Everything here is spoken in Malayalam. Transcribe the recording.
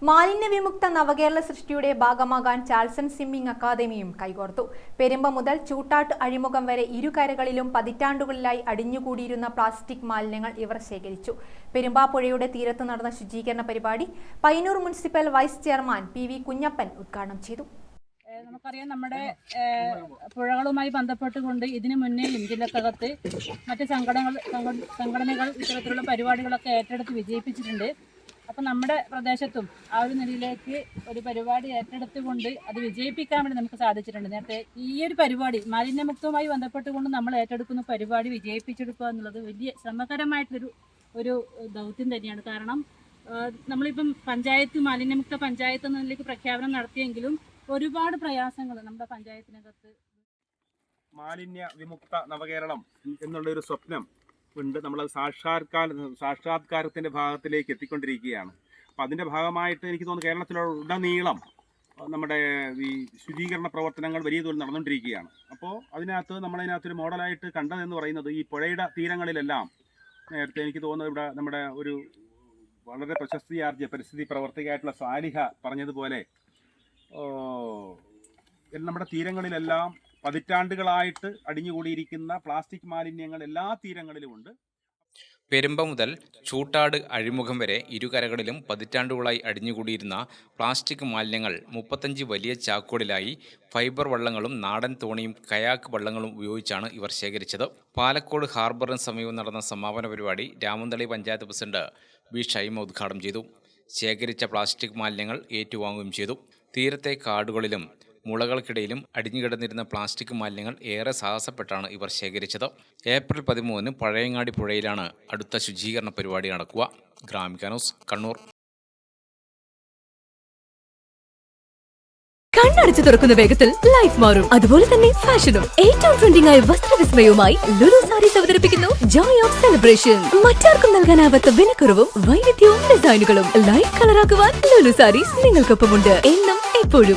മാലിന്യവിമുക്ത നവകേരള സൃഷ്ടിയുടെ ഭാഗമാകാൻ ചാൾസൺ സ്വിമ്മിംഗ് അക്കാദമിയും കൈകോർത്തു. പെരുമ്പ മുതൽ ചൂട്ടാട്ട് അഴിമുഖം വരെ ഇരുകരകളിലും പതിറ്റാണ്ടുകളിലായി അടിഞ്ഞുകൂടിയിരുന്ന പ്ലാസ്റ്റിക് മാലിന്യങ്ങൾ ഇവർ ശേഖരിച്ചു. പെരുമ്പ പുഴയുടെ തീരത്ത് നടന്ന ശുചീകരണ പരിപാടി Payyanur municipal vice chairman PV Kunhappan ഉദ്ഘാടനം ചെയ്തു. നമുക്കറിയാം, നമ്മുടെ പുഴകളുമായി ബന്ധപ്പെട്ടുകൊണ്ട് ഇതിനു മുന്നേ ജില്ലക്കകത്ത് മറ്റ് സംഘടനകൾ ഇത്തരത്തിലുള്ള പരിപാടികളൊക്കെ ഏറ്റെടുത്ത് വിജയിപ്പിച്ചിട്ടുണ്ട്. അപ്പം നമ്മുടെ പ്രദേശത്തും ആ ഒരു നിലയിലേക്ക് ഒരു പരിപാടി ഏറ്റെടുത്തുകൊണ്ട് അത് വിജയിപ്പിക്കാൻ വേണ്ടി നമുക്ക് സാധിച്ചിട്ടുണ്ട്. നേരത്തെ ഈ ഒരു പരിപാടി മാലിന്യമുക്തവുമായി ബന്ധപ്പെട്ടുകൊണ്ട് നമ്മൾ ഏറ്റെടുക്കുന്ന പരിപാടി വിജയിപ്പിച്ചെടുക്കുക എന്നുള്ളത് വലിയ ശ്രമകരമായിട്ടൊരു ദൗത്യം തന്നെയാണ്. കാരണം നമ്മളിപ്പം മാലിന്യമുക്ത പഞ്ചായത്ത് എന്നതിലേക്ക് പ്രഖ്യാപനം നടത്തിയെങ്കിലും ഒരുപാട് പ്രയാസങ്ങൾ നമ്മുടെ പഞ്ചായത്തിനകത്ത്. മാലിന്യ വിമുക്ത നവകേരളം എന്നുള്ളൊരു സ്വപ്നം ഉണ്ട്. നമ്മളത് സാക്ഷാത്കാരത്തിൻ്റെ ഭാഗത്തിലേക്ക് എത്തിക്കൊണ്ടിരിക്കുകയാണ്. അപ്പം അതിൻ്റെ ഭാഗമായിട്ട് എനിക്ക് തോന്നുന്നു കേരളത്തിലുടനീളം നമ്മുടെ ഈ ശുചീകരണ പ്രവർത്തനങ്ങൾ വലിയ തോതിൽ നടന്നുകൊണ്ടിരിക്കുകയാണ്. അപ്പോൾ നമ്മളതിനകത്തൊരു മോഡലായിട്ട് കണ്ടതെന്ന് പറയുന്നത് ഈ പുഴയുടെ തീരങ്ങളിലെല്ലാം നേരത്തെ എനിക്ക് തോന്നുന്നത് ഇവിടെ നമ്മുടെ ഒരു വളരെ പ്രശസ്തിയാർജിച്ച പരിസ്ഥിതി പ്രവർത്തകയായിട്ടുള്ള സാലിഹ പറഞ്ഞതുപോലെ നമ്മുടെ തീരങ്ങളിലെല്ലാം പതിറ്റാണ്ടുകളായിട്ട് അടിഞ്ഞുകൂടിയിരിക്കുന്ന പ്ലാസ്റ്റിക് മാലിന്യങ്ങൾ എല്ലാ തീരങ്ങളിലുമുണ്ട്. പെരുമ്പ മുതൽ ചൂട്ടാട് അഴിമുഖം വരെ ഇരുകരകളിലും പതിറ്റാണ്ടുകളായി അടിഞ്ഞുകൂടിയിരുന്ന പ്ലാസ്റ്റിക് മാലിന്യങ്ങൾ 35 വലിയ ചാക്കുകളിലായി ഫൈബർ വള്ളങ്ങളും നാടൻ തോണിയും കയാക്ക് വള്ളങ്ങളും ഉപയോഗിച്ചാണ് ഇവർ ശേഖരിച്ചത്. പാലക്കോട് ഹാർബറിന് സമീപം നടന്ന സമാപന പരിപാടി രാമന്തളി പഞ്ചായത്ത് പ്രസിഡന്റ് B. ഷൈമ ഉദ്ഘാടനം ചെയ്തു. ശേഖരിച്ച പ്ലാസ്റ്റിക് മാലിന്യങ്ങൾ ഏറ്റുവാങ്ങുകയും ചെയ്തു. തീരത്തെ കാടുകളിലും മുളകൾക്കിടയിലും അടിഞ്ഞുകിടന്നിരുന്ന പ്ലാസ്റ്റിക് മാലിന്യങ്ങൾ ഏറെ സാഹസപ്പെട്ടാണ് ഇവർ ശേഖരിച്ചത്. ഏപ്രിൽ 13 പഴയങ്ങാടി പുഴയിലാണ് അടുത്ത ശുചീകരണ പരിപാടി നടക്കുക. ഗ്രാമിക ന്യൂസ്, കണ്ണൂർ. കണ്ണടച്ചു തുറക്കുന്ന വേഗത്തിൽ ലൈഫ് മാറും. അതുപോലെ തന്നെ ഫാഷനും ഏറ്റവും ട്രെൻഡിംഗ് ആയ വസ്ത്രവിസ്മയവുമായി ലുലു സാരീസ് അവതരിപ്പിക്കുന്നു ജോയ് ഓഫ് സെലിബ്രേഷൻ. മറ്റാർക്കും നൽകാനാവാത്ത വിലക്കുറവും വൈവിധ്യവും ഡിസൈനുകളും ലൈഫ് കളറാക്കുവാൻ ലുലു സാരീസ് നിങ്ങൾക്കൊപ്പമുണ്ട് എന്നും എപ്പോഴും.